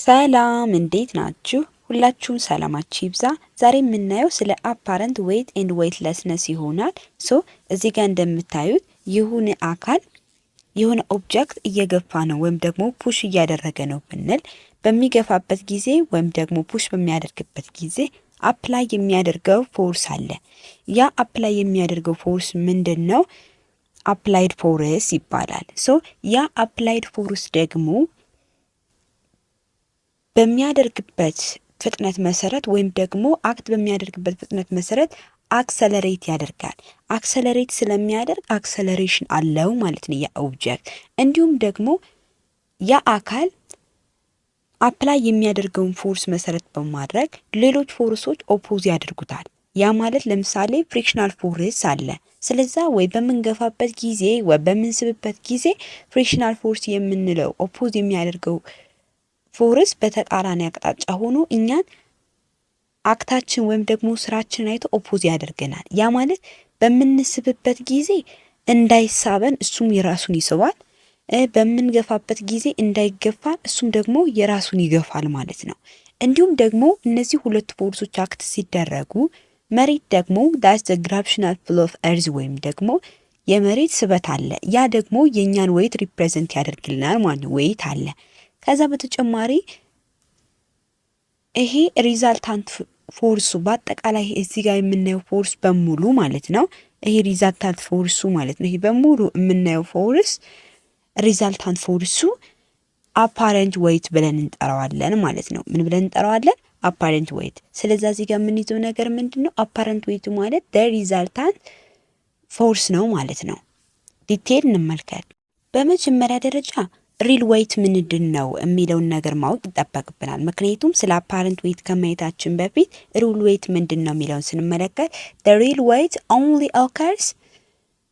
ሰላም እንዴት ናችሁ? ሁላችሁም ሰላማችሁ ይብዛ። ዛሬ የምናየው ስለ አፓረንት ዌይት ኤንድ ዌይትለስነስ ይሆናል። እዚህ ጋር እንደምታዩት የሆነ አካል የሆነ ኦብጀክት እየገፋ ነው ወይም ደግሞ ፑሽ እያደረገ ነው ብንል በሚገፋበት ጊዜ ወይም ደግሞ ፑሽ በሚያደርግበት ጊዜ አፕላይ የሚያደርገው ፎርስ አለ። ያ አፕላይ የሚያደርገው ፎርስ ምንድነው? አፕላይድ ፎርስ ይባላል። ያ አፕላይድ ፎርስ ደግሞ በሚያደርግበት ፍጥነት መሰረት ወይም ደግሞ አክት በሚያደርግበት ፍጥነት መሰረት አክሰለሬት ያደርጋል። አክሰለሬት ስለሚያደርግ አክሰለሬሽን አለው ማለት ነው ያ ኦብጀክት። እንዲሁም ደግሞ ያ አካል አፕላይ የሚያደርገውን ፎርስ መሰረት በማድረግ ሌሎች ፎርሶች ኦፖዝ ያደርጉታል። ያ ማለት ለምሳሌ ፍሪክሽናል ፎርስ አለ። ስለዛ ወይ በምንገፋበት ጊዜ ወይ በምንስብበት ጊዜ ፍሪክሽናል ፎርስ የምንለው ኦፖዝ የሚያደርገው ፎርስ በተቃራኒ አቅጣጫ ሆኖ እኛን አክታችን ወይም ደግሞ ስራችን አይቶ ኦፖዝ ያደርገናል። ያ ማለት በምንስብበት ጊዜ እንዳይሳበን እሱም የራሱን ይስባል፣ በምንገፋበት ጊዜ እንዳይገፋን እሱም ደግሞ የራሱን ይገፋል ማለት ነው። እንዲሁም ደግሞ እነዚህ ሁለት ፎርሶች አክት ሲደረጉ መሬት ደግሞ ዳስ ዘ ግራቪቴሽናል ፑል ኦፍ ኤርዝ ወይም ደግሞ የመሬት ስበት አለ። ያ ደግሞ የኛን ዌይት ሪፕሬዘንት ያደርግልናል ማለት ነው። ዌይት አለ። ከዛ በተጨማሪ ይሄ ሪዛልታንት ፎርሱ በአጠቃላይ እዚህ ጋር የምናየው ፎርስ በሙሉ ማለት ነው። ይሄ ሪዛልታንት ፎርሱ ማለት ነው። ይሄ በሙሉ የምናየው ፎርስ ሪዛልታንት ፎርሱ አፓረንት ዌይት ብለን እንጠራዋለን ማለት ነው። ምን ብለን እንጠራዋለን? አፓረንት ዌይት። ስለዚህ እዚህ ጋር የምንይዘው ነገር ምንድነው? አፓረንት ዌይት ማለት ሪዛልታንት ፎርስ ነው ማለት ነው። ዲቴል እንመልከት። በመጀመሪያ ደረጃ ሪል ዌይት ምንድን ነው የሚለውን ነገር ማወቅ ይጠበቅብናል። ምክንያቱም ስለ አፓረንት ዌይት ከማየታችን በፊት ሪል ዌይት ምንድን ነው የሚለውን ስንመለከት the real weight only occurs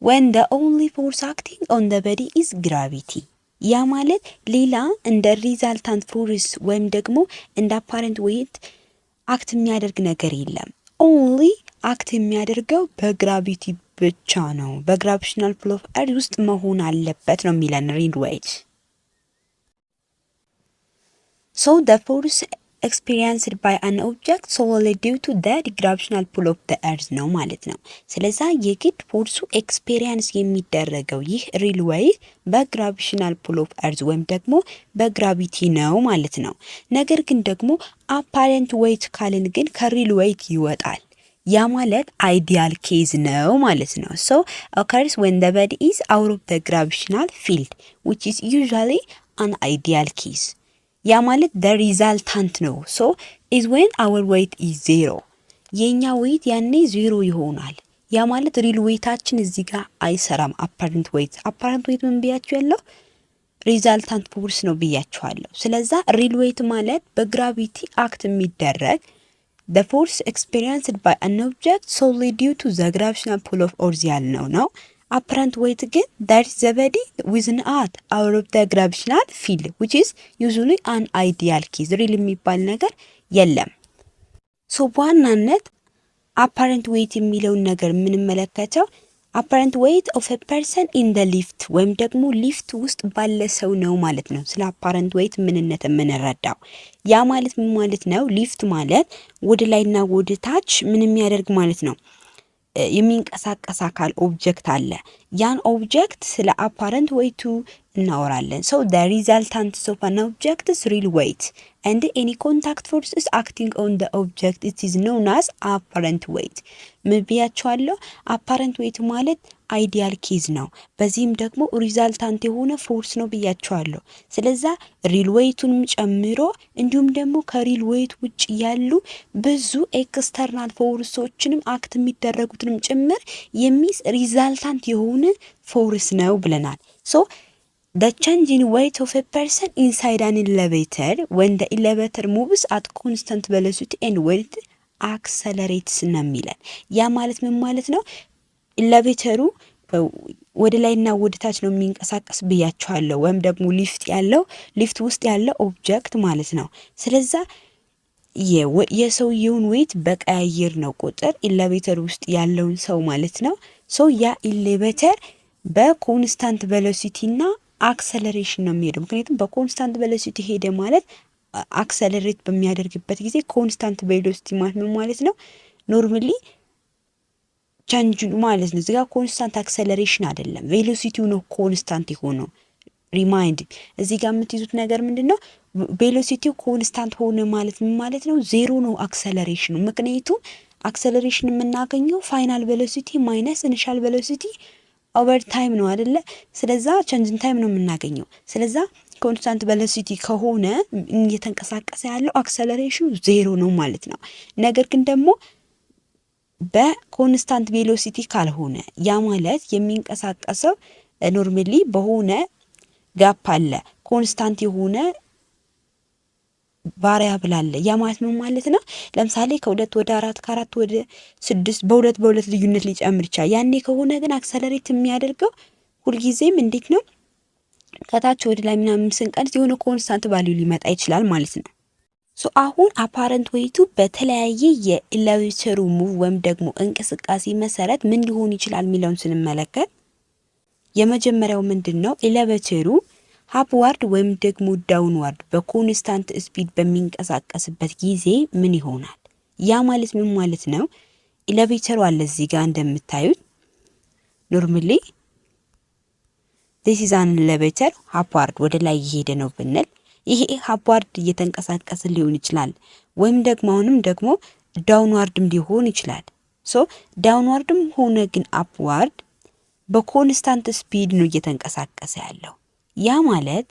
when the only force acting on the body is gravity። ያ ማለት ሌላ እንደ ሪዛልታንት ፎርስ ወይም ደግሞ እንደ አፓረንት ዌይት አክት የሚያደርግ ነገር የለም። ኦንሊ አክት የሚያደርገው በግራቪቲ ብቻ ነው። በግራቪቴሽናል ፑል ኦፍ ኤርዝ ውስጥ መሆን አለበት ነው የሚለን ሪል ዌይት። So the force experienced by an object solely due to the gravitational pull of the earth ነው ማለት ነው። ስለዛ የግድ ፎርሱ ኤክስፔሪየንስ የሚደረገው ይህ ሪል ዌይት በግራቪቴሽናል ፑል ኦፍ ኤርዝ ወይም ደግሞ በግራቪቲ ነው ማለት ነው። ነገር ግን ደግሞ አፓረንት ዌይት ካልን ግን ከሪል ዌይት ይወጣል። ያ ማለት አይዲያል ኬዝ ነው ማለት ነው። So occurs when the body is out of the gravitational field which is usually an ideal case። ያ ማለት the resultant ነው። So is when our weight is zero። የኛ ዌይት ያኔ ዜሮ ይሆናል። ያ ማለት ሪል ዌይታችን እዚህ ጋር አይሰራም። አፓረንት ዌይት ምን ብያችሁ ያለው ሪዛልታንት ፎርስ ነው ብያችኋለሁ። ስለዛ ሪል ዌይት ማለት በግራቪቲ አክት የሚደረግ the force experienced by an object solely due to the gravitational pull of earth ያልነው ነው። አፓረንት ዌይት ግን that is the body within out of the gravitational field which is usually an ideal case። ሪል የሚባል ነገር የለም። በዋናነት አፓረንት ዌይት የሚለውን ነገር የምንመለከተው አፓረንት ዌይት ኦፍ a person in the lift ወይም ደግሞ ሊፍት ውስጥ ባለ ሰው ነው ማለት ነው። ስለ አፓረንት ዌይት ምንነት የምንረዳው ያ ማለት ምን ማለት ነው? ሊፍት ማለት ወደ ላይና ወደ ታች ምን የሚያደርግ ማለት ነው? የሚንቀሳቀስ አካል ኦብጀክት አለ። ያን ኦብጀክት ስለ አፓረንት ዌይቱ እናወራለን። the resultant of an object is real weight and any contact forces acting on the object it is known as apparent weight። ምን ብያችኋለሁ? አፓረንት ዌይት ማለት አይዲያል ኬዝ ነው። በዚህም ደግሞ ሪዛልታንት የሆነ ፎርስ ነው ብያችኋለሁ። ስለዛ ሪል ዌይቱንም ጨምሮ እንዲሁም ደግሞ ከሪል ዌይት ውጭ ያሉ ብዙ ኤክስተርናል ፎርሶችንም አክት የሚደረጉትንም ጭምር የሚስ ሪዛልታንት የሆነ ፎርስ ነው ብለናል። the change in weight of a person inside an elevator when the elevator moves at constant velocity and when it accelerates ነው የሚለን። ያ ማለት ምን ማለት ነው? ኤሌቬተሩ ወደ ላይና ወደ ታች ነው የሚንቀሳቀስ ብያችኋለሁ። ወይም ደግሞ ሊፍት ውስጥ ያለው ኦብጀክት ማለት ነው። ስለዛ የሰውየውን ዌይት በቀያየር ነው ቁጥር ኤሌቬተር ውስጥ ያለውን ሰው ማለት ነው ሶ ያ ኤሌቬተር በኮንስታንት ቬሎሲቲ እና አክሰለሬሽን ነው የሚሄደው። ምክንያቱም በኮንስታንት ቬሎሲቲ ሄደ ማለት አክሰለሬት በሚያደርግበት ጊዜ ኮንስታንት ቬሎሲቲ ማለት ነው ማለት ነው ኖርማሊ ቻንጅ ማለት ነው። እዚህ ጋር ኮንስታንት አክሰለሬሽን አይደለም፣ ቬሎሲቲው ነው ኮንስታንት የሆነው። ሪማይንድ እዚህ ጋር የምትይዙት ነገር ምንድነው? ቬሎሲቲው ኮንስታንት ሆነ ማለት ምን ማለት ነው? ዜሮ ነው አክሰለሬሽኑ። ምክንያቱም አክሰለሬሽን የምናገኘው ፋይናል ቬሎሲቲ ማይነስ ኢኒሻል ቬሎሲቲ ኦቨር ታይም ነው አይደለ? ስለዛ ቼንጅን ታይም ነው የምናገኘው። ስለዛ ኮንስታንት ቬሎሲቲ ከሆነ እየተንቀሳቀሰ ያለው አክሰለሬሽኑ ዜሮ ነው ማለት ነው። ነገር ግን ደግሞ በኮንስታንት ቬሎሲቲ ካልሆነ ያ ማለት የሚንቀሳቀሰው ኖርማሊ በሆነ ጋፕ አለ፣ ኮንስታንት የሆነ ቫሪያብል አለ። ያ ማለት ምን ማለት ነው? ለምሳሌ ከ2 ወደ 4 ከ4 ወደ 6 በሁለት ልዩነት ሊጨምር ይችላል። ያኔ ከሆነ ግን አክሰለሬት የሚያደርገው ሁልጊዜም እንዴት ነው? ከታች ወደ ላይ ምናምን ስንቀንስ የሆነ ኮንስታንት ቫልዩ ሊመጣ ይችላል ማለት ነው። ሶ አሁን አፓረንት ዌይቱ በተለያየ የኤሌቬተሩ ሙቭ ወይም ደግሞ እንቅስቃሴ መሰረት ምን ሊሆን ይችላል የሚለውን ስንመለከት የመጀመሪያው ምንድን ነው? ኤሌቬተሩ አፕዋርድ ወይም ደግሞ ዳውንዋርድ በኮንስታንት ስፒድ በሚንቀሳቀስበት ጊዜ ምን ይሆናል? ያ ማለት ምን ማለት ነው? ኤሌቬተሩ አለ እዚህ ጋር እንደምታዩት ኖርማሊ this is an elevator አፕዋርድ ወደ ላይ እየሄደ ነው ብንል ይሄ አፕዋርድ እየተንቀሳቀሰ ሊሆን ይችላል፣ ወይም ደግሞ አሁንም ደግሞ ዳውንዋርድም ሊሆን ይችላል። ሶ ዳውንዋርድም ሆነ ግን አፕዋርድ በኮንስታንት ስፒድ ነው እየተንቀሳቀሰ ያለው። ያ ማለት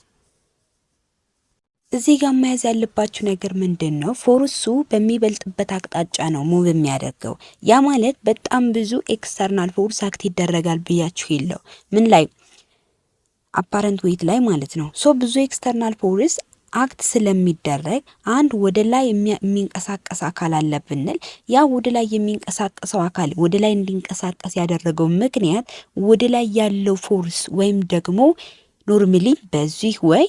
እዚህ ጋር መያዝ ያለባችሁ ነገር ምንድን ነው? ፎርሱ በሚበልጥበት አቅጣጫ ነው ሙቭ የሚያደርገው። ያ ማለት በጣም ብዙ ኤክስተርናል ፎርስ አክት ይደረጋል ብያችሁ የለው ምን ላይ አፓረንት ዌይት ላይ ማለት ነው። ሶ ብዙ ኤክስተርናል ፎርስ አክት ስለሚደረግ አንድ ወደ ላይ የሚንቀሳቀስ አካል አለ ብንል ያ ወደ ላይ የሚንቀሳቀሰው አካል ወደ ላይ እንዲንቀሳቀስ ያደረገው ምክንያት ወደ ላይ ያለው ፎርስ ወይም ደግሞ ኖርማሊ በዚህ ወይ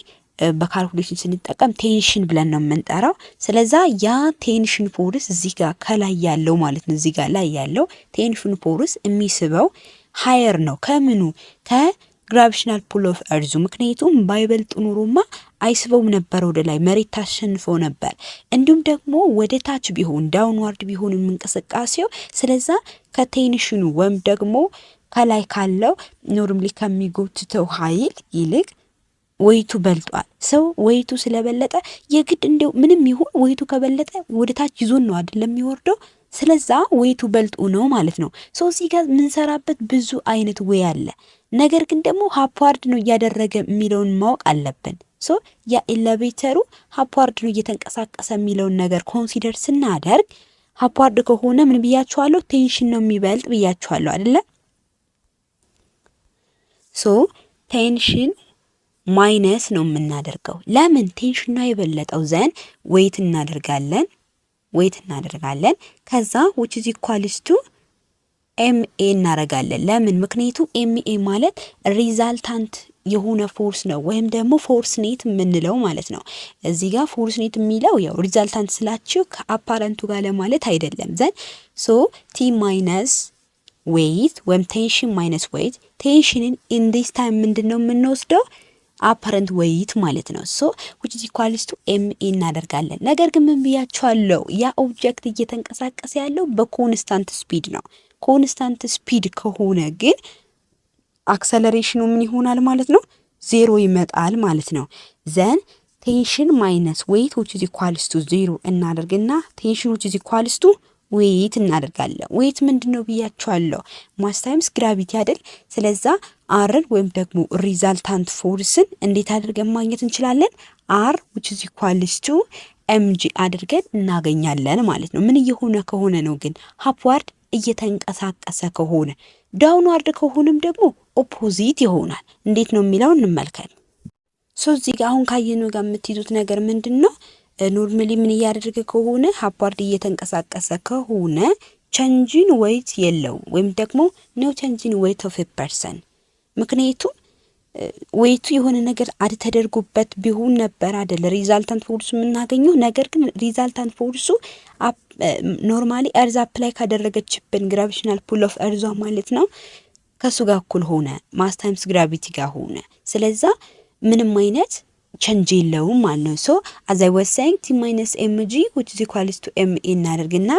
በካልኩሌሽን ስንጠቀም ቴንሽን ብለን ነው የምንጠራው። ስለዛ ያ ቴንሽን ፎርስ እዚህ ጋር ከላይ ያለው ማለት ነው፣ እዚህ ጋር ላይ ያለው ቴንሽን ፎርስ የሚስበው ሃየር ነው ከምኑ ከግራቪቴሽናል ፑል ኦፍ እርዙ። ምክንያቱም ባይበልጥ ኑሮማ አይስበውም ነበር ወደ ላይ መሬት ታሸንፈው ነበር። እንዲሁም ደግሞ ወደ ታች ቢሆን ዳውንዋርድ ቢሆን እንቅስቃሴው ስለዛ ከቴንሽኑ ወይም ደግሞ ከላይ ካለው ኖርማሊ ከሚጎትተው ኃይል ይልቅ ወይቱ በልጧል። ሰው ወይቱ ስለበለጠ የግድ እንደው ምንም ይሁን ወይቱ ከበለጠ ወደ ታች ይዞን ነው አይደለም የሚወርደው። ስለዛ ወይቱ በልጦ ነው ማለት ነው። ሶ እዚህ ጋር የምንሰራበት ብዙ አይነት ወይ አለ። ነገር ግን ደግሞ አፕዋርድ ነው እያደረገ የሚለውን ማወቅ አለብን። ሶ ያ ኤሌቬተሩ አፕዋርድ ነው እየተንቀሳቀሰ የሚለውን ነገር ኮንሲደር ስናደርግ አፕዋርድ ከሆነ ምን ብያችኋለሁ? ቴንሽን ነው የሚበልጥ ብያችኋለሁ አይደለ? ሶ ቴንሽን ማይነስ ነው የምናደርገው። ለምን? ቴንሽኑ የበለጠው ዘን ዌይት እናደርጋለን ከዛ which is equals to ኤምኤ እናደርጋለን። ለምን? ምክንያቱም ኤምኤ ማለት ሪዛልታንት የሆነ ፎርስ ነው ወይም ደግሞ ፎርስ ኔት የምንለው ማለት ነው። እዚህ ጋር ፎርስ ኔት የሚለው ያው ሪዛልታንት ስላችሁ ከአፓረንቱ ጋር ለማለት አይደለም። ዘን ሶ ቲ ማይነስ ዌይት ወይም ቴንሽን ማይነስ ዌይት ቴንሽንን ኢን ዲስ ታይም ምንድነው የምንወስደው? አፓረንት ዌይት ማለት ነው። ሶ which is equals to ኤምኤ እናደርጋለን። ነገር ግን ምን ብያችኋለሁ? ያ ኦብጀክት እየተንቀሳቀሰ ያለው በኮንስታንት ስፒድ ነው። ኮንስታንት ስፒድ ከሆነ ግን አክሰለሬሽኑ ምን ይሆናል ማለት ነው? ዜሮ ይመጣል ማለት ነው። ዘን ቴንሽን ማይነስ ዌይት which is equals to 0 እናደርግና ቴንሽን which is equals to ዌይት እናደርጋለን። ዌይት ምንድነው ብያችኋለሁ? ማስ ታይምስ ግራቪቲ አይደል? ስለዛ አርን ወይም ደግሞ ሪዛልታንት ፎርስን እንዴት አድርገን ማግኘት እንችላለን? አር which is equals to mg አድርገን እናገኛለን ማለት ነው። ምን እየሆነ ከሆነ ነው ግን? አፕዋርድ እየተንቀሳቀሰ ከሆነ። ዳውንዋርድ ከሆነም ደግሞ ኦፖዚት ይሆናል። እንዴት ነው የሚለው እንመልከት። ሶ እዚህ ጋር አሁን ካየነው ጋር የምትይዙት ነገር ምንድነው? ኖርማሊ ምን እያደረገ ከሆነ አፕዋርድ እየተንቀሳቀሰ ከሆነ ቼንጅን ዌይት የለውም ወይም ደግሞ ኖ ቼንጅን ዌይት ኦፍ ኤ ፐርሰን። ምክንያቱም ዌይቱ የሆነ ነገር አድ ተደርጎበት ቢሆን ነበር አይደል ሪዛልታንት ፎርሱ የምናገኘው። ነገር ግን ሪዛልታንት ፎርሱ ኖርማሊ እርዝ አፕላይ ካደረገችብን ግራቪቴሽናል ፑል ኦፍ እርዟ ማለት ነው ከሱ ጋር እኩል ሆነ፣ ማስ ታይምስ ግራቪቲ ጋር ሆነ። ስለዛ ምንም አይነት ቼንጅ የለውም ማለት ነው። ሶ አዝ አይ ዋዝ ሴይንግ ቲ ማይነስ ኤምጂ which is equals to ma እናደርግና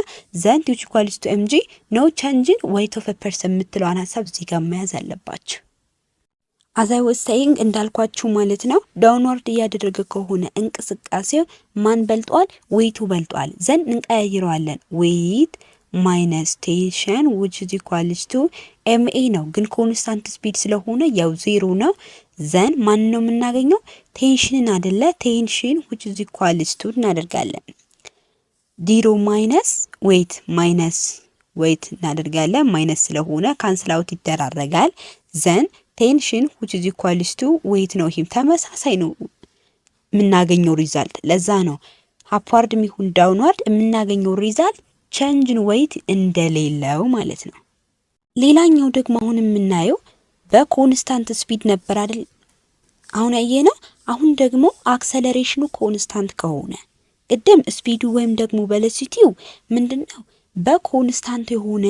ዘን which is equals to mg no change in weight of a person የምትለዋን ሀሳብ እዚህ ጋር መያዝ አለባችሁ። አዝ አይ ዋዝ ሴይንግ እንዳልኳችሁ ማለት ነው ዳውንዋርድ እያደረገ ከሆነ እንቅስቃሴው ማን በልጧል? ዌይቱ በልጧል። ዘን እንቀያይረዋለን። ዌይት ማይነስ ቴንሽን which is equals to ma ነው። ግን ኮንስታንት ስፒድ ስለሆነ ያው ዜሮ ነው። ዘን ማን ነው የምናገኘው? ቴንሽንን አይደለ? ቴንሽን which is equals to እናደርጋለን። ዲሮ ማይነስ ዌይት እናደርጋለን። ማይነስ ስለሆነ ካንስል አውት ይደራረጋል። ዘን ቴንሽን which is equals to ዌይት ነው። ይሄም ተመሳሳይ ነው የምናገኘው ሪዛልት። ለዛ ነው አፕዋርድ የሚሆን ዳውንዋርድ የምናገኘው ሪዛልት ቼንጅን ዌይት እንደሌለው ማለት ነው። ሌላኛው ደግሞ አሁን የምናየው በኮንስታንት ስፒድ ነበር አይደል አሁን ያየነው። አሁን ደግሞ አክሰለሬሽኑ ኮንስታንት ከሆነ ቅድም ስፒዱ ወይም ደግሞ ቬሎሲቲው ምንድነው በኮንስታንት የሆነ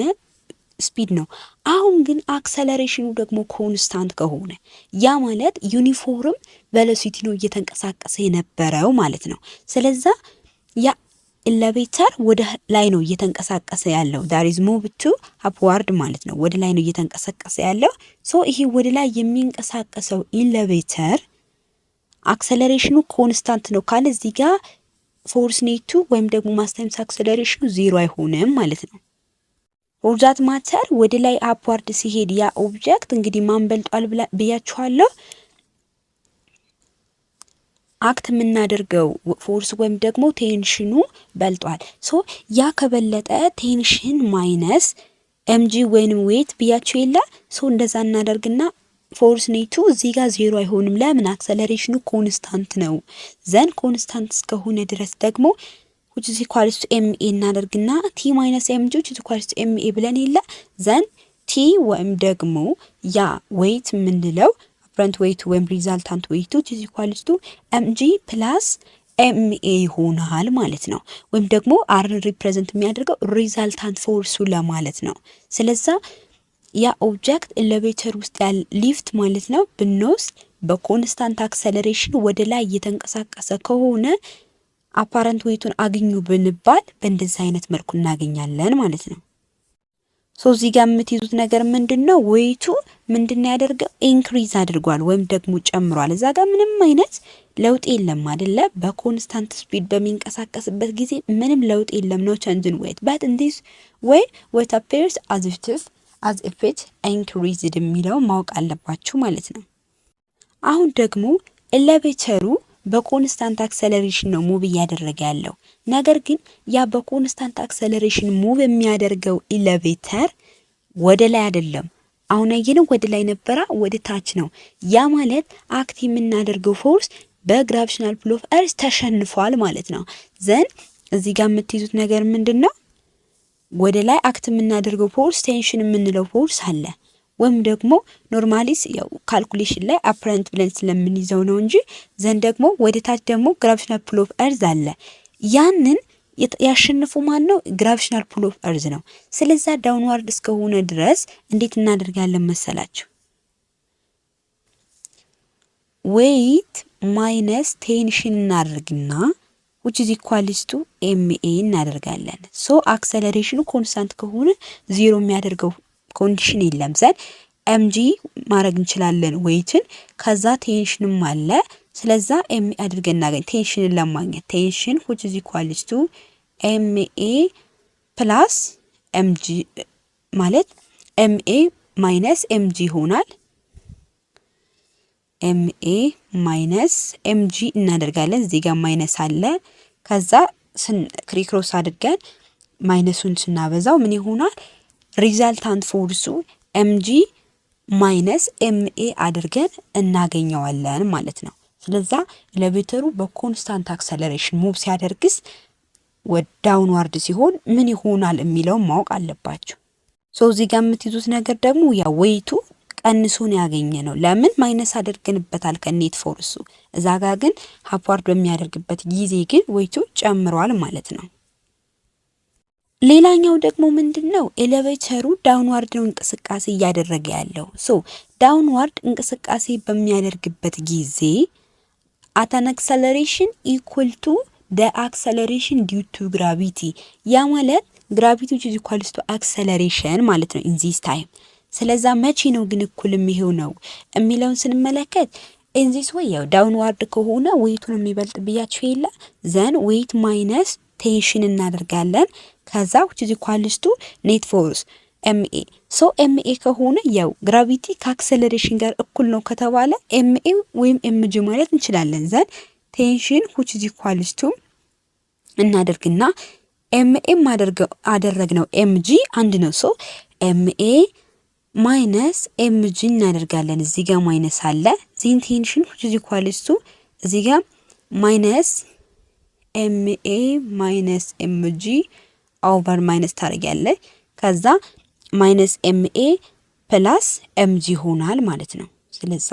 ስፒድ ነው። አሁን ግን አክሰለሬሽኑ ደግሞ ኮንስታንት ከሆነ ያ ማለት ዩኒፎርም ቬሎሲቲ ነው እየተንቀሳቀሰ የነበረው ማለት ነው። ስለዛ ያ ኤሌቬተር ወደ ላይ ነው እየተንቀሳቀሰ ያለው ዳት ኢዝ ሙቭ ቱ አፕዋርድ ማለት ነው። ወደ ላይ ነው እየተንቀሳቀሰ ያለው። ሶ ይሄ ወደ ላይ የሚንቀሳቀሰው ኤሌቬተር አክሰለሬሽኑ ኮንስታንት ነው ካለ እዚህ ጋር ፎርስ ኔቱ ወይም ደግሞ ማስ ታይምስ አክሰለሬሽኑ ዜሮ አይሆንም ማለት ነው። ፎር ዛት ማተር ወደ ላይ አፕዋርድ ሲሄድ ያ ኦብጀክት እንግዲህ ማን በልጧል ብያችኋለሁ። አክት የምናደርገው ፎርስ ወይም ደግሞ ቴንሽኑ በልጧል። ሶ ያ ከበለጠ ቴንሽን ማይነስ ኤምጂ ወይንም ዌት ብያችሁ የለ። ሶ እንደዛ እናደርግና ፎርስ ኔቱ እዚህ ጋር ዜሮ አይሆንም። ለምን? አክሰለሬሽኑ ኮንስታንት ነው። ዘን ኮንስታንት እስከሆነ ድረስ ደግሞ which is equals to ma እናደርግና t minus mg which is equals to ma ብለን የለ። ዘን t ወይም ደግሞ ያ ዌይት የምንለው አፕረንት ዌይቱ ወይም ሪዛልታንት ዌይቱ which is equals to mg plus ma ይሆናል ማለት ነው። ወይም ደግሞ r ሪፕሬዘንት የሚያደርገው ሪዛልታንት ፎርሱ ለማለት ነው። ስለዛ ያ ኦብጀክት ኤሌቬተር ውስጥ ያለ ሊፍት ማለት ነው ብንወስድ በኮንስታንት አክሰለሬሽን ወደ ላይ እየተንቀሳቀሰ ከሆነ አፓረንት ዌይቱን አግኙ ብንባል በእንደዚህ አይነት መልኩ እናገኛለን ማለት ነው። ሶ እዚህ ጋር የምትይዙት ነገር ምንድነው? ዌይቱ ምንድነው ያደርገው? ኢንክሪዝ አድርጓል ወይም ደግሞ ጨምሯል። እዛ ጋር ምንም አይነት ለውጥ የለም አይደለ? በኮንስታንት ስፒድ በሚንቀሳቀስበት ጊዜ ምንም ለውጥ የለም ነው ቼንጅ ኢን ዌይት but in this way weight appears as if it increased የሚለው ማወቅ አለባችሁ ማለት ነው። አሁን ደግሞ ኤሌቬተሩ በኮንስታንት አክሰለሬሽን ነው ሙቭ እያደረገ ያለው። ነገር ግን ያ በኮንስታንት አክሰለሬሽን ሙቭ የሚያደርገው ኤሌቬተር ወደ ላይ አይደለም። አሁን አየነው ወደ ላይ ነበራ፣ ወደ ታች ነው። ያ ማለት አክት የምናደርገው ፎርስ በግራቪቴሽናል ፑል ኦፍ እርዝ ተሸንፏል ማለት ነው። ዘን እዚህ ጋር የምትይዙት ነገር ምንድነው? ወደ ላይ አክት የምናደርገው ፎርስ ቴንሽን የምንለው ፎርስ አለ። ወይም ደግሞ ኖርማሊስ ያው ካልኩሌሽን ላይ አፕረንት ብለን ስለምንይዘው ነው እንጂ ዘን ደግሞ ወደ ታች ደግሞ ግራቪቴሽናል ፑል ኦፍ እርዝ አለ። ያንን ያሸንፉ ማን ነው? ግራቪቴሽናል ፑል ኦፍ እርዝ ነው። ስለዛ ዳውንዋርድ እስከሆነ ድረስ እንዴት እናደርጋለን መሰላችሁ? ዌይት ማይነስ ቴንሽን እናደርግና which is equals to ma እናደርጋለን። ሶ አክሰለሬሽኑ ኮንስታንት ከሆነ ዜሮ የሚያደርገው ኮንዲሽን የለም። ዘን ኤምጂ ማድረግ እንችላለን ዌይትን። ከዛ ቴንሽንም አለ። ስለዛ ኤም አድርገን እናገኝ ቴንሽንን ለማግኘት ቴንሽን which is equals to ma plus mg ማለት ma minus mg ይሆናል። ma minus mg እናደርጋለን። እዚህ ጋር ማይነስ አለ። ከዛ ክሪክሮስ አድርገን ማይነሱን ስናበዛው ምን ይሆናል? ሪዛልታንት ፎርሱ mg ማይነስ ma አድርገን እናገኘዋለን ማለት ነው። ስለዛ ኤሌቬተሩ በኮንስታንት አክሰለሬሽን ሙቭ ሲያደርግስ ዳውንዋርድ ሲሆን ምን ይሆናል የሚለው ማወቅ አለባችሁ። ሶ እዚህ ጋር የምትይዙት ነገር ደግሞ ያ ዌይቱ ቀንሶን ያገኘነው። ለምን ማይነስ አድርገንበታል ከኔት ፎርሱ። እዛ ጋር ግን አፕዋርድ በሚያደርግበት ጊዜ ግን ዌይቱ ጨምሯል ማለት ነው። ሌላኛው ደግሞ ምንድነው ኤሌቬተሩ ዳውንዋርድ ነው እንቅስቃሴ እያደረገ ያለው። ሶ ዳውንዋርድ እንቅስቃሴ በሚያደርግበት ጊዜ at an acceleration equal to the acceleration due to gravity ያ ማለት gravity which is equal to acceleration ማለት ነው in this time። ስለዛ መቼ ነው ግን እኩል የሚሆነው የሚለውን ስንመለከት in this way ያው ዳውንዋርድ ከሆነ ዌይቱን የሚበልጥ ብያችሁ የለ ዘን ዌይት ማይነስ ቴንሽን እናደርጋለን ከዛ which is equal to net force ma ሶ ma ከሆነ ያው ግራቪቲ ከአክሰለሬሽን ጋር እኩል ነው ከተባለ ma ወይም mg ማለት እንችላለን። ዘን ቴንሽን which is equal to እናደርግና ma አደረግነው mg አንድ ነው። ሶ ma ማይነስ mg እናደርጋለን። እዚህ ጋር ማይነስ አለ ዜን ቴንሽን which is equal to እዚህ ጋር ማይነስ ma ማይነስ mg ኦቨር ማይነስ ታደርጊያለሽ ከዛ ማይነስ ma ፕላስ mg ሆናል ማለት ነው። ስለዛ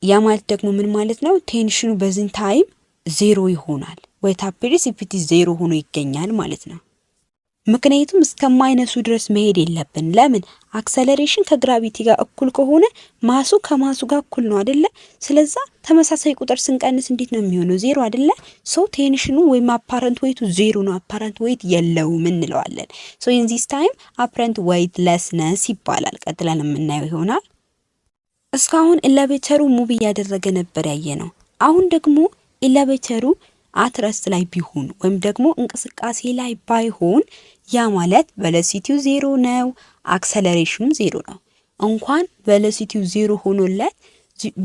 ያ ማለት ደግሞ ምን ማለት ነው ቴንሽኑ በዚህ ታይም ዜሮ ይሆናል ወይ ታፕሪሲፒቲ ዜሮ ሆኖ ይገኛል ማለት ነው። ምክንያቱም እስከ ማይነሱ ድረስ መሄድ የለብን። ለምን አክሰለሬሽን ከግራቪቲ ጋር እኩል ከሆነ ማሱ ከማሱ ጋር እኩል ነው አይደለ? ስለዛ ተመሳሳይ ቁጥር ስንቀንስ እንዴት ነው የሚሆነው ዜሮ አይደለ? ሶ ቴንሽኑ ወይም አፓረንት ዌይቱ ዜሮ ነው። አፓረንት ዌይት የለውም እንለዋለን። ሶ ኢን ዚስ ታይም አፓረንት ዌይት ለስነስ ይባላል። ቀጥለን የምናየው ይሆናል። እስካሁን ኤሌቬተሩ ሙቭ እያደረገ ነበር ያየነው። አሁን ደግሞ ኤሌቬተሩ አትረስት ላይ ቢሆን ወይም ደግሞ እንቅስቃሴ ላይ ባይሆን ያ ማለት ቬሎሲቲው ዜሮ ነው፣ አክሰለሬሽኑ ዜሮ ነው። እንኳን ቬሎሲቲው ዜሮ ሆኖለት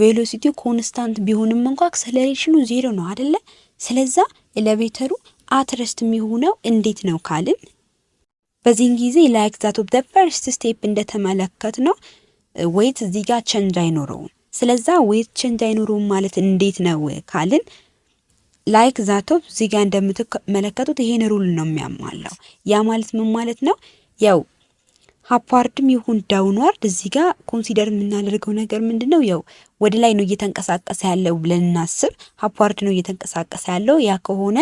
ቬሎሲቲው ኮንስታንት ቢሆንም እንኳን አክሰለሬሽኑ ዜሮ ነው አይደለ? ስለዛ ኤሌቬተሩ አትረስት የሚሆነው እንዴት ነው ካልን በዚህን ጊዜ ላይክ ዛት ኦፍ ዘ ፈርስት ስቴፕ እንደተመለከት ነው ዌይት እዚህ ጋር ቼንጅ አይኖረውም። ስለዛ ዌይት ቼንጅ አይኖረውም ማለት እንዴት ነው ካልን ላይክ ዛት ኦፍ እዚህ ጋር እንደምትመለከቱት ይሄን ሩል ነው የሚያሟላው። ያ ማለት ምን ማለት ነው? ያው አፕዋርድም ይሁን ዳውንዋርድ እዚህ ጋር ኮንሲደር የምናደርገው ነገር ምንድነው? ያው ወደ ላይ ነው እየተንቀሳቀሰ ያለው ብለን እናስብ። አፕዋርድ ነው እየተንቀሳቀሰ ያለው። ያ ከሆነ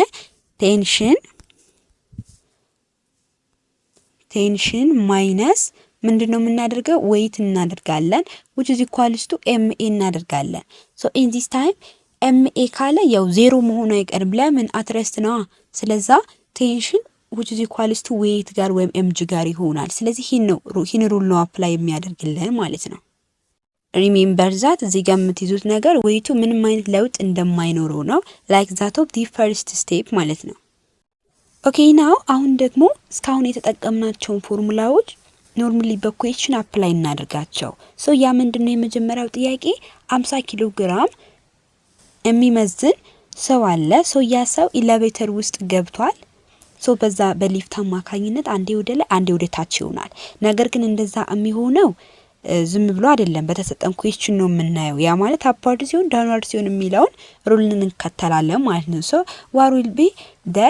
ቴንሽን ማይነስ ምንድነው የምናደርገው? ዌይት እናደርጋለን which is equal to ma እናደርጋለን። so in this time ma ካለ ያው ዜሮ መሆኑ አይቀርም። ለምን አትረስት ነው። ስለዛ ቴንሽን which is equal to weight ጋር ወይም mg ጋር ይሆናል። ስለዚህ ይሄን ሩል ነው አፕላይ የሚያደርግልን ማለት ነው። ሪሜምበር ዛት እዚህ ጋር የምትይዙት ነገር ዌይቱ ምንም አይነት ለውጥ እንደማይኖረው ነው። ላይክ ዛት ኦፍ ዲ ፈርስት ስቴፕ ማለት ነው። ኦኬ ናው አሁን ደግሞ እስካሁን የተጠቀምናቸውን ፎርሙላዎች ኖርማሊ በኩዌሽን አፕላይ እናደርጋቸው። ሶ ያ ምንድነው የመጀመሪያው ጥያቄ 50 ኪሎ ግራም የሚመዝን ሰው አለ። ሶ ያ ሰው ኤሌቬተር ውስጥ ገብቷል። ሶ በዛ በሊፍት አማካኝነት አንዴ ወደ ላይ አንዴ ወደ ታች ይሆናል። ነገር ግን እንደዛ የሚሆነው ዝም ብሎ አይደለም፣ በተሰጠን ኩዌስችን ነው የምናየው። ያ ማለት አፕዋርድ ሲሆን ዳውንዋርድ ሲሆን የሚለውን ሩልን እንከተላለን ማለት ነው። ሶ what will be the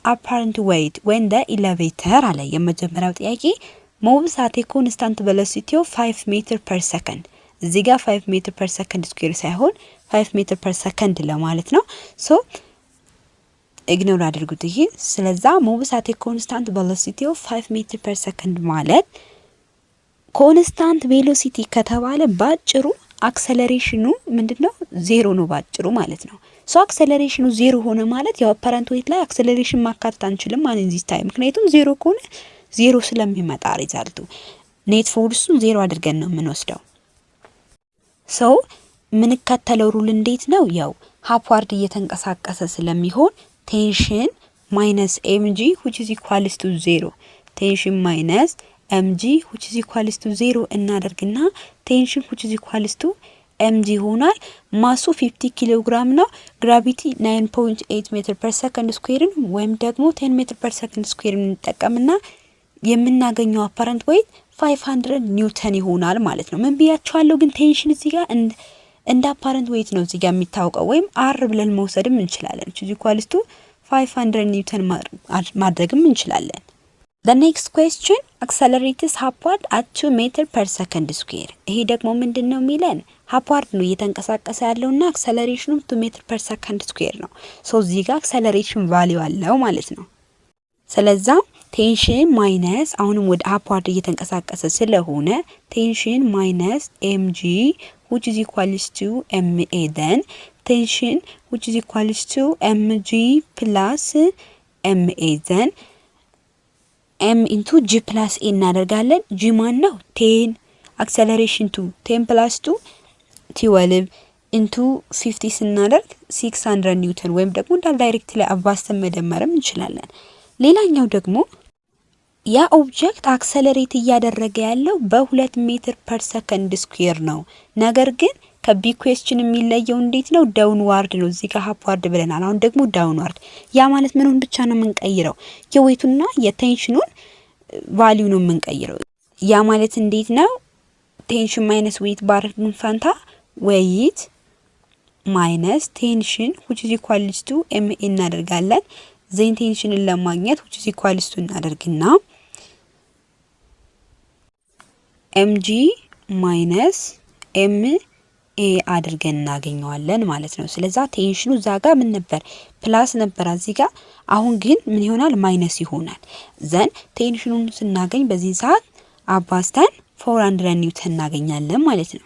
apparent weight when the elevator አለ። የመጀመሪያው ጥያቄ moves at a constant velocity of 5 meter per second። እዚህ ጋር 5 meter per second ስኩዌር ሳይሆን 5 meter per second ለማለት ነው። ሶ ኢግኖር አድርጉት ይሄ። ስለዛ moves at a constant velocity of 5 meter per second ማለት ኮንስታንት ቬሎሲቲ ከተባለ ባጭሩ አክሰለሬሽኑ ምንድነው? ዜሮ ነው ባጭሩ ማለት ነው። ሶ አክሰለሬሽኑ ዜሮ ሆነ ማለት ያው አፓረንት ዌይት ላይ አክሰለሬሽን ማካተት አንችልም ማለት ዚስ ታይም፣ ምክንያቱም ዜሮ ከሆነ ዜሮ ስለሚመጣ ሪዛልቱ ኔት ፎርሱን ዜሮ አድርገን ነው የምንወስደው። ሶ ምንከተለው ሩል እንዴት ነው? ያው አፕዋርድ እየተንቀሳቀሰ ስለሚሆን ቴንሽን ማይነስ mg which is equal to 0 ቴንሽን ማይነስ mg which is equal to 0 እናደርግና ቴንሽን which is equal to mg ሆናል። ማሱ 50 ኪሎ ግራም ነው። ግራቪቲ 9.8 ሜትር ፐር ሰከንድ ስኩዌርን ወይም ደግሞ 10 ሜትር ፐር ሰከንድ ስኩዌርን እንጠቀምና የምናገኘው አፓረንት ዌይት 500 ኒውተን ይሆናል ማለት ነው። ምን ብያችኋለሁ ግን ቴንሽን እዚህ ጋር እንደ አፓረንት ዌይት ነው እዚህ ጋር የሚታወቀው፣ ወይም አር ብለን መውሰድም እንችላለን። which is equal to 500 ኒውተን ማድረግም እንችላለን። The next question accelerates upward at 2 ሜትር per second square። ይሄ ደግሞ ምንድነው የሚለን upward ነው እየተንቀሳቀሰ ያለውና አክሰለሬሽኑ 2 ሜትር per second square ነው። ሶ እዚህ ጋር አክሰለሬሽን ቫልዩ አለው ማለት ነው። ስለዛ ቴንሽን ማይነስ አሁንም ወደ upward እየተንቀሳቀሰ ስለሆነ ቴንሽን ማይነስ mg which is equals to ma then tension which is equals to mg plus ma then m into g plus a እናደርጋለን። g ማን ነው 10 acceleration to 10 plus 2 12 into 50 ስናደርግ 600 ኒውተን ወይም ደግሞ እንዳል ዳይሬክት ላይ አባስተን መደመርም እንችላለን። ሌላኛው ደግሞ ያ ኦብጀክት አክሰለሬት እያደረገ ያለው በ2 ሜትር ፐር ሰከንድ ስኩዌር ነው። ነገር ግን ከቢ ኩዌስችን የሚለየው እንዴት ነው? ዳውንዋርድ ነው። እዚህ ጋር አፕዋርድ ብለናል። አሁን ደግሞ ዳውንዋርድ። ያ ማለት ምንን ብቻ ነው የምንቀይረው? የዌቱና የቴንሽኑን ቫልዩ ነው የምንቀይረው። ያ ማለት እንዴት ነው? ቴንሽን ማይነስ ዌት ባረግን ፈንታ ዌት ማይነስ ቴንሽን which is equals to ma እናደርጋለን። ዜን ቴንሽንን ለማግኘት which is equals to እናደርግና mg ማይነስ ma አድርገን እናገኘዋለን ማለት ነው። ስለዛ ቴንሽኑ ዛጋ ምን ነበር? ፕላስ ነበር እዚህ ጋር። አሁን ግን ምን ይሆናል? ማይነስ ይሆናል። ዘን ቴንሽኑን ስናገኝ በዚህ ሰዓት አባስተን 400 ኒውተን እናገኛለን ማለት ነው።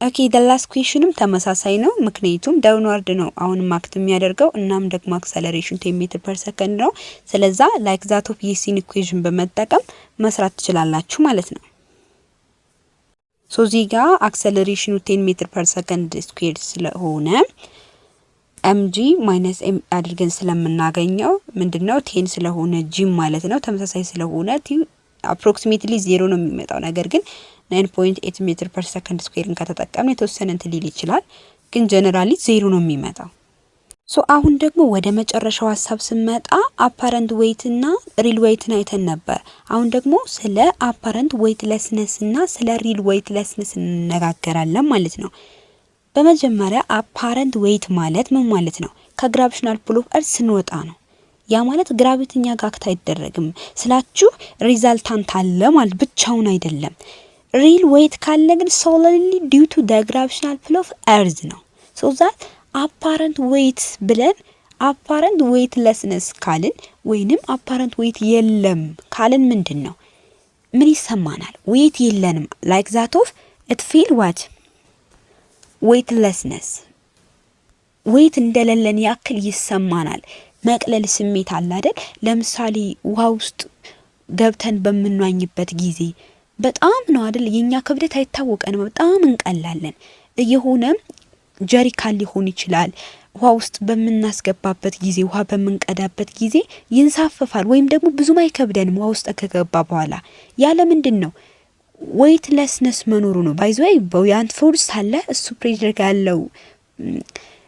ኦኬ the last questionም ተመሳሳይ ነው። ምክንያቱም ዳውንዋርድ ነው አሁን ማክት የሚያደርገው እናም ደግሞ አክሰለሬሽን 10 ሜትር ፐር ሰከንድ ነው። ስለዛ ላይክ ዛት ኦፍ የሲን ኢኩዌሽን በመጠቀም መስራት ትችላላችሁ ማለት ነው። ሶ እዚህ ጋር አክሰለሬሽኑ 10 ሜትር ፐር ሰከንድ ስኩዌር ስለሆነ mg ማይነስ m አድርገን ስለምናገኘው ምንድነው 10 ስለሆነ g ማለት ነው ተመሳሳይ ስለሆነ አፕሮክሲሜትሊ 0 ነው የሚመጣው። ነገር ግን 9.8 ሜትር ፐር ሰከንድ ስኩዌርን ከተጠቀምን የተወሰነ እንትን ሊል ይችላል፣ ግን ጀነራሊ 0 ነው የሚመጣው። ሶ አሁን ደግሞ ወደ መጨረሻው ሐሳብ ስንመጣ አፓረንት ዌይት እና ሪል ዌይትን አይተን ነበር። አሁን ደግሞ ስለ አፓረንት ዌይትለስነስ እና ስለ ሪል ዌይትለስነስ እንነጋገራለን ማለት ነው። በመጀመሪያ አፓረንት ዌይት ማለት ምን ማለት ነው? ከግራቪቴሽናል ፑል ኦፍ እርዝ ስንወጣ ነው። ያ ማለት ግራቪቲኛ ጋር አክት አይደረግም ስላችሁ ሪዛልታንት አለ ማለት ብቻውን አይደለም። ሪል ዌይት ካለ ግን solely due to the gravitational pull of earth ነው። ሶ ዛት አፓረንት ዌይት ብለን አፓረንት ዌይትለስነስ ካልን ወይንም አፓረንት ዌይት የለም ካልን ምንድን ነው? ምን ይሰማናል? ዌይት የለንም like that of it feel what weightlessness ዌይት እንደሌለን ያክል ይሰማናል። መቅለል ስሜት አለ አይደል? ለምሳሌ ውሃ ውስጥ ገብተን በምንዋኝበት ጊዜ በጣም ነው አይደል? የኛ ክብደት አይታወቀንም፣ በጣም እንቀላለን። የሆነ ጀሪካን ሊሆን ይችላል ውሃ ውስጥ በምናስገባበት ጊዜ ውሃ በምንቀዳበት ጊዜ ይንሳፈፋል፣ ወይም ደግሞ ብዙም አይከብደንም ውሃ ውስጥ ከገባ በኋላ። ያለ ምንድን ነው? ዌይትለስነስ መኖሩ ነው። ባይዘይ በያንት ፎርስ አለ እሱ ፕሬሸር ያለው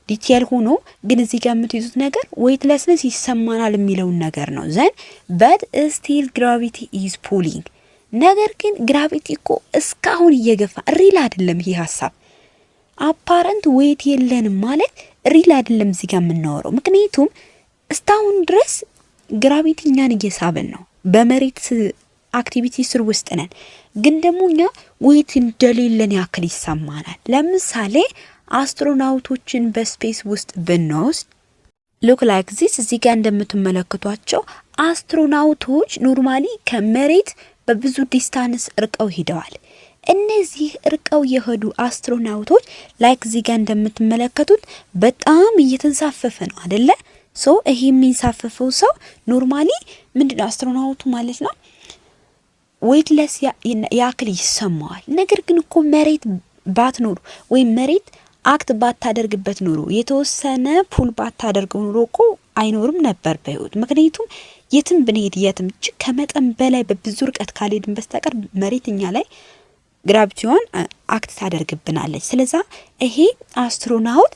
ዲቴል ሆኖ ግን እዚህ ጋር የምትይዙት ነገር ዌይትለስነስ ይሰማናል የሚለው ነገር ነው። ዘን but still gravity is pulling ነገር ግን ግራቪቲ እኮ እስካሁን እየገፋ ሪል አይደለም። ይሄ ሐሳብ አፓረንት ዌይት የለንም ማለት ሪል አይደለም እዚህ ጋር የምናወራው። ምክንያቱም እስካሁን ድረስ ግራቪቲ እኛን እየሳበን ነው፣ በመሬት አክቲቪቲ ስር ውስጥ ነን። ግን ደግሞ እኛ ዌይት እንደሌለን ያክል ይሰማናል። ለምሳሌ አስትሮናውቶችን በስፔስ ውስጥ ብንወስድ ሉክ ላይክ ዚስ እዚህ ጋር እንደምትመለከቷቸው አስትሮናውቶች ኖርማሊ ከመሬት በብዙ ዲስታንስ ርቀው ሄደዋል። እነዚህ ርቀው የሄዱ አስትሮናውቶች ላይክ እዚህ ጋር እንደምትመለከቱት በጣም እየተንሳፈፈ ነው አይደለ? ሶ ይሄ የሚንሳፈፈው ሰው ኖርማሊ ምንድነው አስትሮናውቱ ማለት ነው ዌይትለስ ያክል ይሰማዋል። ነገር ግን እኮ መሬት ባትኖር ወይ መሬት አክት ባታደርግበት ኖሮ የተወሰነ ፑል ባታደርገው ኖሮ እኮ አይኖርም ነበር በህይወት። ምክንያቱም የትም ብንሄድ የትም ከመጠን በላይ በብዙ ርቀት ካልሄድን በስተቀር መሬትኛ ላይ ግራቪቲዋን አክት ታደርግብናለች። ስለዛ ይሄ አስትሮናውት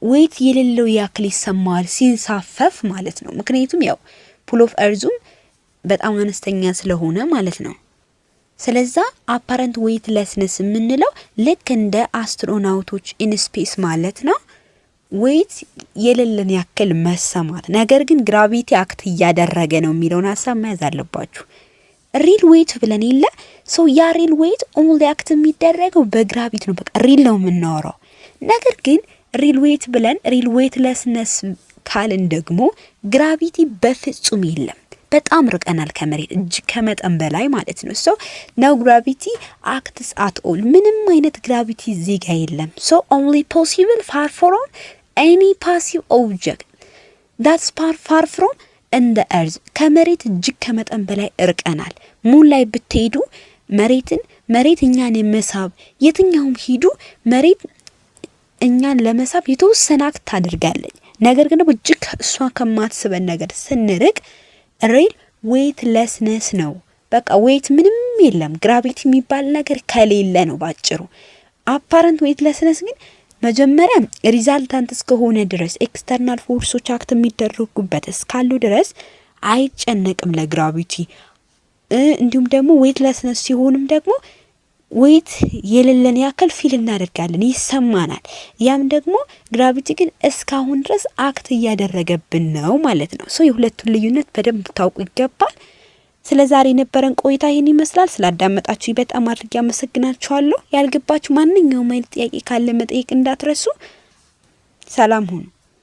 ዌይት የሌለው ያክል ይሰማዋል ሲንሳፈፍ ማለት ነው። ምክንያቱም ያው ፑል ኦፍ እርዙም በጣም አነስተኛ ስለሆነ ማለት ነው። ስለዛ አፓረንት ዌይትለስነስ የምንለው ልክ እንደ አስትሮናውቶች ኢን ስፔስ ማለት ነው። ዌይት የሌለን ያክል መሰማት፣ ነገር ግን ግራቪቲ አክት እያደረገ ነው የሚለውን ሐሳብ መያዝ አለባችሁ። ሪል ዌይት ብለን የለ ሶ ያ ሪል ዌይት ኦንሊ አክት የሚደረገው በግራቪቲ ነው። በቃ ሪል ነው የምናወራው። ነገር ግን ሪል ዌይት ብለን ሪል ዌይትለስነስ ካልን ደግሞ ግራቪቲ በፍጹም የለም። በጣም ርቀናል ከመሬት እጅግ ከመጠን በላይ ማለት ነው። ሶ ነው ግራቪቲ አክትስ አት ኦል ምንም አይነት ግራቪቲ እዚህ ጋር የለም። ሶ ኦንሊ ፖሲብል ፋር ፍሮም ኤኒ ፓሲቭ ኦብጀክት ዳትስ ፋር ፍሮም እንደ እርዝ ከመሬት እጅግ ከመጠን በላይ እርቀናል። ሙን ላይ ብትሄዱ መሬት እኛን የመሳብ የትኛውም ሂዱ መሬት እኛን ለመሳብ የተወሰነ አክት ታደርጋለች። ነገር ግን እጅግ እሷ ከማትስበን ነገር ስንርቅ ሪል ዌይትለስነስ ነው። በቃ ዌይት ምንም የለም ግራቪቲ የሚባል ነገር ከሌለ ነው ባጭሩ። አፓረንት ዌይትለስነስ ግን መጀመሪያ ሪዛልታንት እስከሆነ ድረስ ኤክስተርናል ፎርሶች አክት የሚደረጉበት እስካሉ ድረስ አይጨነቅም ለግራቪቲ። እንዲሁም ደግሞ ዌይትለስነስ ሲሆንም ደግሞ ዌይት የሌለን ያክል ፊል እናደርጋለን፣ ይሰማናል። ያም ደግሞ ግራቪቲ ግን እስካሁን ድረስ አክት እያደረገብን ነው ማለት ነው። ሶ የሁለቱን ልዩነት በደንብ ታውቁ ይገባል። ስለ ዛሬ የነበረን ቆይታ ይህን ይመስላል። ስላዳመጣችሁ በጣም አድርጌ አመሰግናችኋለሁ። ያልገባችሁ ማንኛውም አይነት ጥያቄ ካለ መጠየቅ እንዳትረሱ። ሰላም ሁኑ።